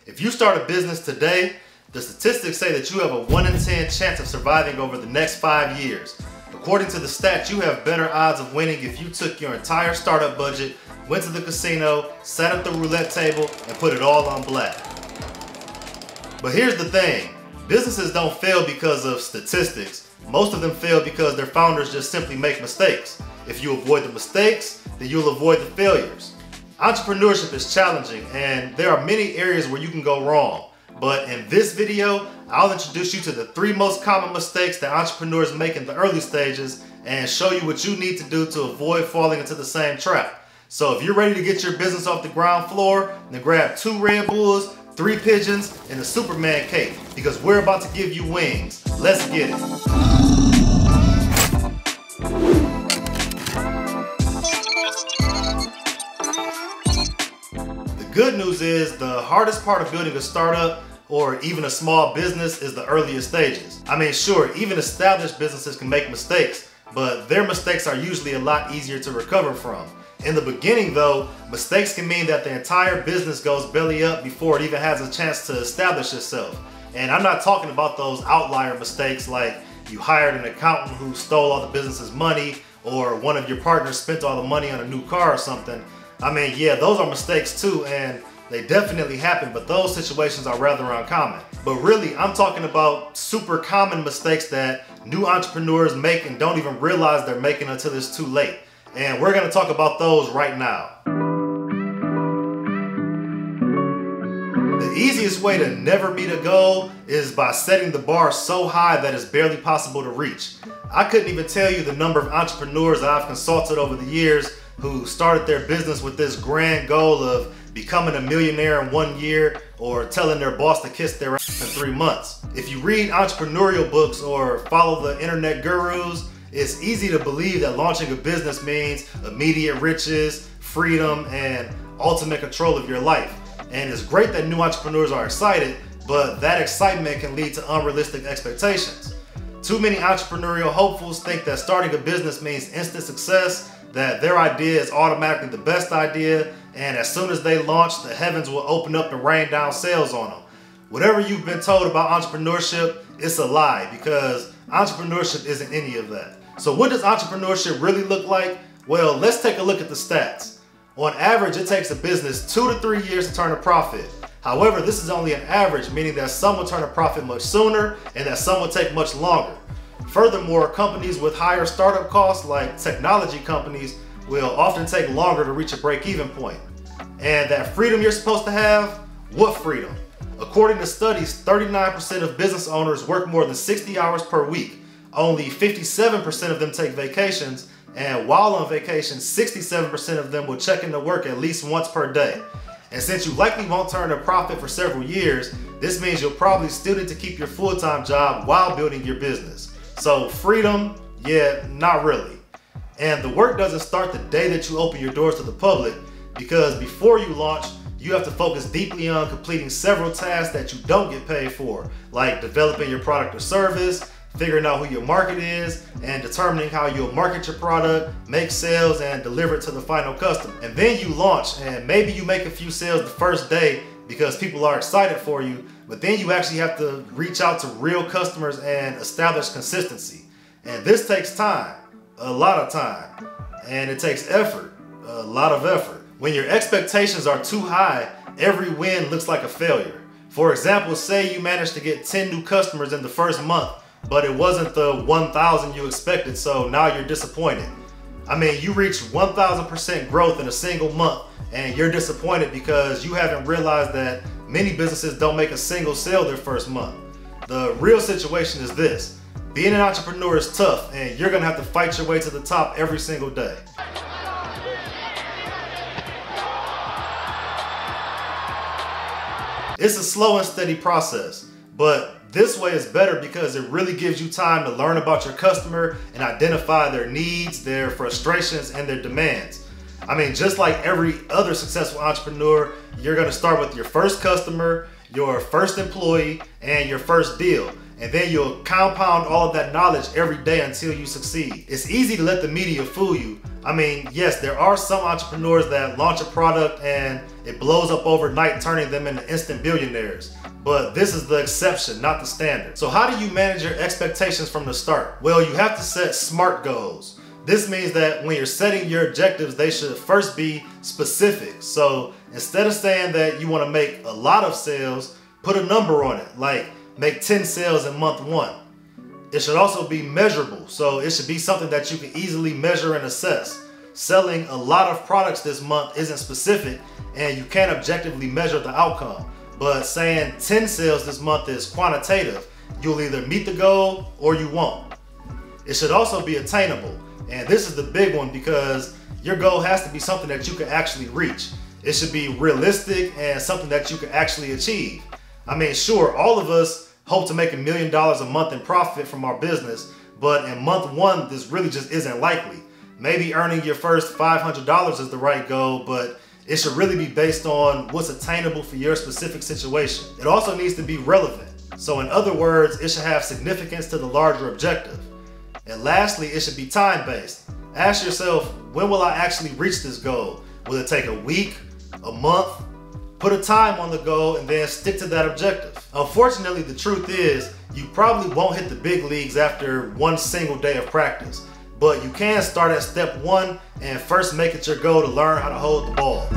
If you start a business today, the statistics say that you have a 1 in 10 chance of surviving over the next 5 years. According to the stats, you have better odds of winning if you took your entire startup budget, went to the casino, set up the roulette table, and put it all on black. But here's the thing, businesses don't fail because of statistics. Most of them fail because their founders just simply make mistakes. If you avoid the mistakes, then you'll avoid the failures. Entrepreneurship is challenging, and there are many areas where you can go wrong. But in this video, I'll introduce you to the 3 most common mistakes that entrepreneurs make in the early stages and show you what you need to do to avoid falling into the same trap. So if you're ready to get your business off the ground floor, then grab 2 Red Bulls, 3 pigeons, and a Superman cape, because we're about to give you wings. Let's get it. The good news is the hardest part of building a startup or even a small business is the earliest stages. I mean, sure, even established businesses can make mistakes, but their mistakes are usually a lot easier to recover from. In the beginning though, mistakes can mean that the entire business goes belly up before it even has a chance to establish itself. And I'm not talking about those outlier mistakes like you hired an accountant who stole all the business's money, or one of your partners spent all the money on a new car or something. I mean, yeah, those are mistakes too, and they definitely happen, but those situations are rather uncommon. But really, I'm talking about super common mistakes that new entrepreneurs make and don't even realize they're making until it's too late. And we're gonna talk about those right now. The easiest way to never meet a goal is by setting the bar so high that it's barely possible to reach. I couldn't even tell you the number of entrepreneurs that I've consulted over the years who started their business with this grand goal of becoming a millionaire in 1 year or telling their boss to kiss their ass in 3 months. If you read entrepreneurial books or follow the internet gurus, it's easy to believe that launching a business means immediate riches, freedom, and ultimate control of your life. And it's great that new entrepreneurs are excited, but that excitement can lead to unrealistic expectations. Too many entrepreneurial hopefuls think that starting a business means instant success, that their idea is automatically the best idea, and as soon as they launch, the heavens will open up and rain down sales on them. Whatever you've been told about entrepreneurship, it's a lie, because entrepreneurship isn't any of that. So what does entrepreneurship really look like? Well, let's take a look at the stats. On average, it takes a business 2 to 3 years to turn a profit. However, this is only an average, meaning that some will turn a profit much sooner and that some will take much longer. Furthermore, companies with higher startup costs, like technology companies, will often take longer to reach a break-even point. And that freedom you're supposed to have, what freedom? According to studies, 39% of business owners work more than 60 hours per week. Only 57% of them take vacations, and while on vacation, 67% of them will check into work at least once per day. And since you likely won't turn a profit for several years, this means you'll probably still need to keep your full-time job while building your business. So freedom, yeah, not really. And the work doesn't start the day that you open your doors to the public, because before you launch, you have to focus deeply on completing several tasks that you don't get paid for, like developing your product or service, figuring out who your market is, and determining how you'll market your product, make sales, and deliver it to the final customer. And then you launch, and maybe you make a few sales the first day because people are excited for you, but then you actually have to reach out to real customers and establish consistency. And this takes time, a lot of time, and it takes effort, a lot of effort. When your expectations are too high, every win looks like a failure. For example, say you managed to get 10 new customers in the first month, but it wasn't the 1,000 you expected, so now you're disappointed. I mean, you reached 1,000% growth in a single month, and you're disappointed because you haven't realized that many businesses don't make a single sale their first month. The real situation is this: being an entrepreneur is tough, and you're gonna have to fight your way to the top every single day. It's a slow and steady process, but this way is better because it really gives you time to learn about your customer and identify their needs, their frustrations, and their demands. I mean, just like every other successful entrepreneur, you're gonna start with your first customer, your first employee, and your first deal. and then you'll compound all of that knowledge every day until you succeed. It's easy to let the media fool you. I mean, yes, there are some entrepreneurs that launch a product and it blows up overnight, turning them into instant billionaires. But this is the exception, not the standard. So how do you manage your expectations from the start? Well, you have to set SMART goals. This means that when you're setting your objectives, they should first be specific. So instead of saying that you want to make a lot of sales, put a number on it, like make 10 sales in month 1. It should also be measurable. So it should be something that you can easily measure and assess. Selling a lot of products this month isn't specific and you can't objectively measure the outcome. But saying 10 sales this month is quantitative. You'll either meet the goal or you won't. It should also be attainable. And this is the big one because your goal has to be something that you can actually reach. It should be realistic and something that you can actually achieve. I mean, sure, all of us hope to make $1 million a month in profit from our business, but in month 1, this really just isn't likely. Maybe earning your first $500 is the right goal, but it should really be based on what's attainable for your specific situation. It also needs to be relevant. So in other words, it should have significance to the larger objective. And lastly, it should be time-based. Ask yourself, when will I actually reach this goal? Will it take a week, a month? Put a time on the goal and then stick to that objective. Unfortunately, the truth is, you probably won't hit the big leagues after one single day of practice. But you can start at step 1 and first make it your goal to learn how to hold the ball.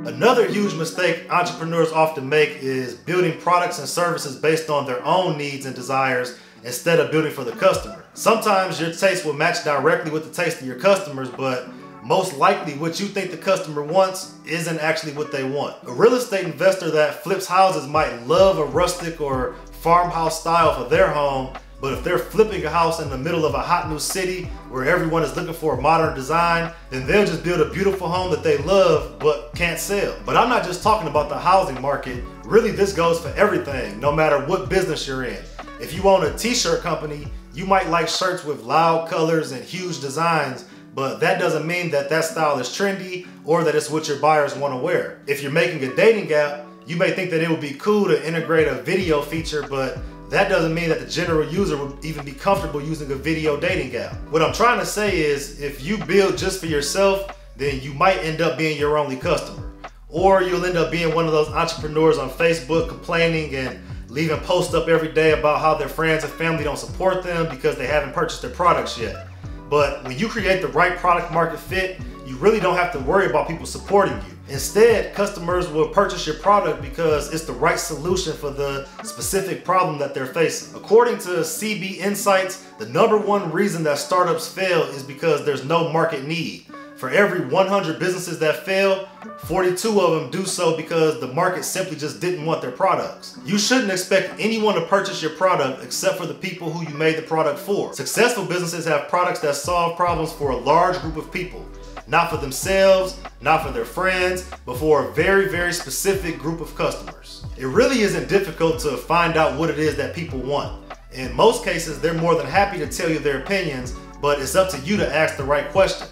Another huge mistake entrepreneurs often make is building products and services based on their own needs and desires instead of building for the customer. Sometimes your taste will match directly with the taste of your customers, but most likely what you think the customer wants isn't actually what they want. A real estate investor that flips houses might love a rustic or farmhouse style for their home, but if they're flipping a house in the middle of a hot new city where everyone is looking for a modern design, then they'll just build a beautiful home that they love but can't sell. But I'm not just talking about the housing market. Really, this goes for everything, no matter what business you're in. If you own a t-shirt company, you might like shirts with loud colors and huge designs, but that doesn't mean that that style is trendy or that it's what your buyers want to wear. If you're making a dating app, you may think that it would be cool to integrate a video feature, but that doesn't mean that the general user would even be comfortable using a video dating app. What I'm trying to say is, if you build just for yourself, then you might end up being your only customer. Or you'll end up being one of those entrepreneurs on Facebook complaining and leaving posts up every day about how their friends and family don't support them because they haven't purchased their products yet. But when you create the right product market fit, you really don't have to worry about people supporting you. Instead, customers will purchase your product because it's the right solution for the specific problem that they're facing. According to CB Insights, the #1 reason that startups fail is because there's no market need. For every 100 businesses that fail, 42 of them do so because the market simply just didn't want their products. You shouldn't expect anyone to purchase your product except for the people who you made the product for. Successful businesses have products that solve problems for a large group of people. Not for themselves, not for their friends, but for a very, very specific group of customers. It really isn't difficult to find out what it is that people want. In most cases, they're more than happy to tell you their opinions, but it's up to you to ask the right questions.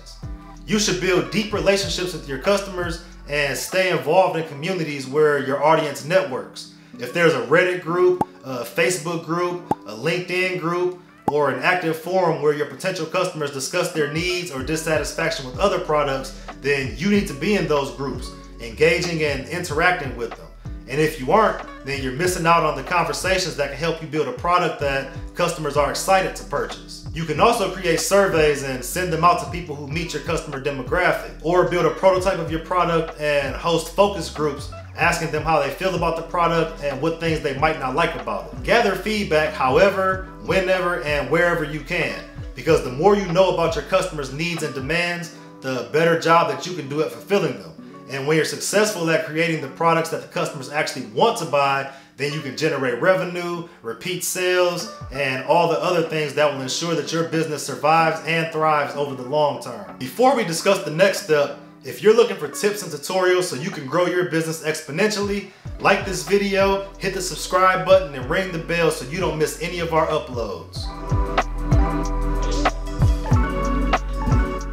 You should build deep relationships with your customers and stay involved in communities where your audience networks. If there's a Reddit group, a Facebook group, a LinkedIn group, or an active forum where your potential customers discuss their needs or dissatisfaction with other products, then you need to be in those groups, engaging and interacting with them. And if you aren't, then you're missing out on the conversations that can help you build a product that customers are excited to purchase. You can also create surveys and send them out to people who meet your customer demographic, or build a prototype of your product and host focus groups asking them how they feel about the product and what things they might not like about it. Gather feedback however, whenever, and wherever you can, because the more you know about your customers' needs and demands, the better job that you can do at fulfilling them. And when you're successful at creating the products that the customers actually want to buy, then you can generate revenue, repeat sales, and all the other things that will ensure that your business survives and thrives over the long term. Before we discuss the next step, if you're looking for tips and tutorials so you can grow your business exponentially, like this video, hit the subscribe button, and ring the bell so you don't miss any of our uploads.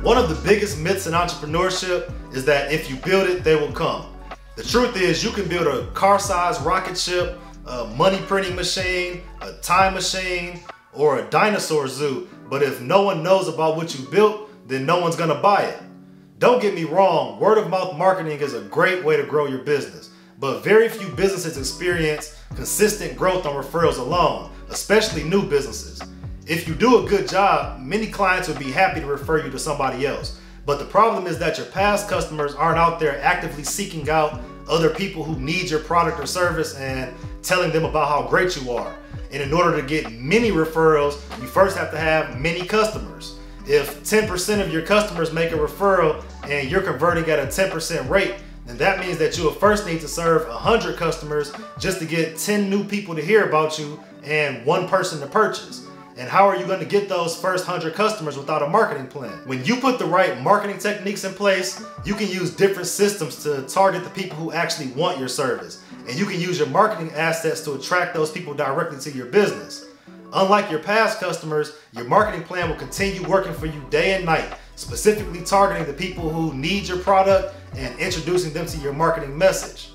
One of the biggest myths in entrepreneurship is that if you build it, they will come. The truth is, you can build a car-sized rocket ship, a money printing machine, a time machine, or a dinosaur zoo, but if no one knows about what you built, then no one's gonna buy it. Don't get me wrong, word of mouth marketing is a great way to grow your business, but very few businesses experience consistent growth on referrals alone, especially new businesses. If you do a good job, many clients would be happy to refer you to somebody else. But the problem is that your past customers aren't out there actively seeking out other people who need your product or service and telling them about how great you are. And in order to get many referrals, you first have to have many customers. If 10% of your customers make a referral and you're converting at a 10% rate, then that means that you will first need to serve 100 customers just to get 10 new people to hear about you and one person to purchase. And how are you going to get those first 100 customers without a marketing plan? When you put the right marketing techniques in place, you can use different systems to target the people who actually want your service. And you can use your marketing assets to attract those people directly to your business. Unlike your past customers, your marketing plan will continue working for you day and night, specifically targeting the people who need your product and introducing them to your marketing message.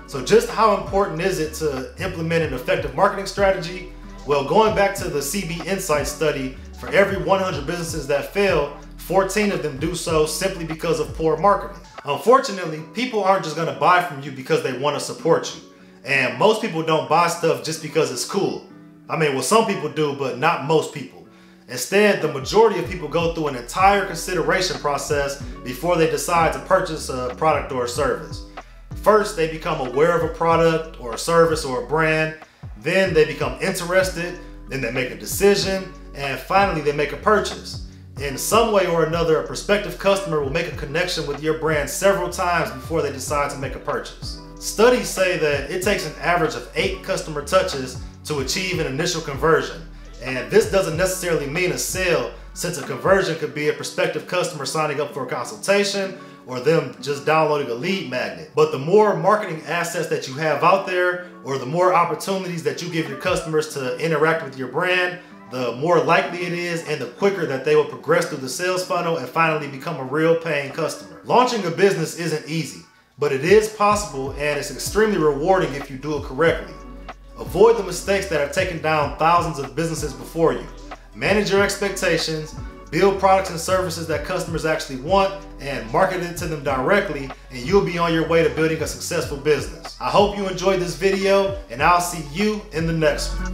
So just how important is it to implement an effective marketing strategy? Well, going back to the CB Insights study, for every 100 businesses that fail, 14 of them do so simply because of poor marketing. Unfortunately, people aren't just gonna buy from you because they wanna support you. And most people don't buy stuff just because it's cool. I mean, well, some people do, but not most people. Instead, the majority of people go through an entire consideration process before they decide to purchase a product or a service. First, they become aware of a product or a service or a brand. Then they become interested, then they make a decision, and finally they make a purchase. In some way or another, a prospective customer will make a connection with your brand several times before they decide to make a purchase. Studies say that it takes an average of 8 customer touches to achieve an initial conversion. And this doesn't necessarily mean a sale, since a conversion could be a prospective customer signing up for a consultation or them just downloading a lead magnet. But the more marketing assets that you have out there, or the more opportunities that you give your customers to interact with your brand, the more likely it is and the quicker that they will progress through the sales funnel and finally become a real paying customer. Launching a business isn't easy, but it is possible and it's extremely rewarding if you do it correctly. Avoid the mistakes that have taken down thousands of businesses before you. Manage your expectations, build products and services that customers actually want, and market it to them directly, and you'll be on your way to building a successful business. I hope you enjoyed this video, and I'll see you in the next one.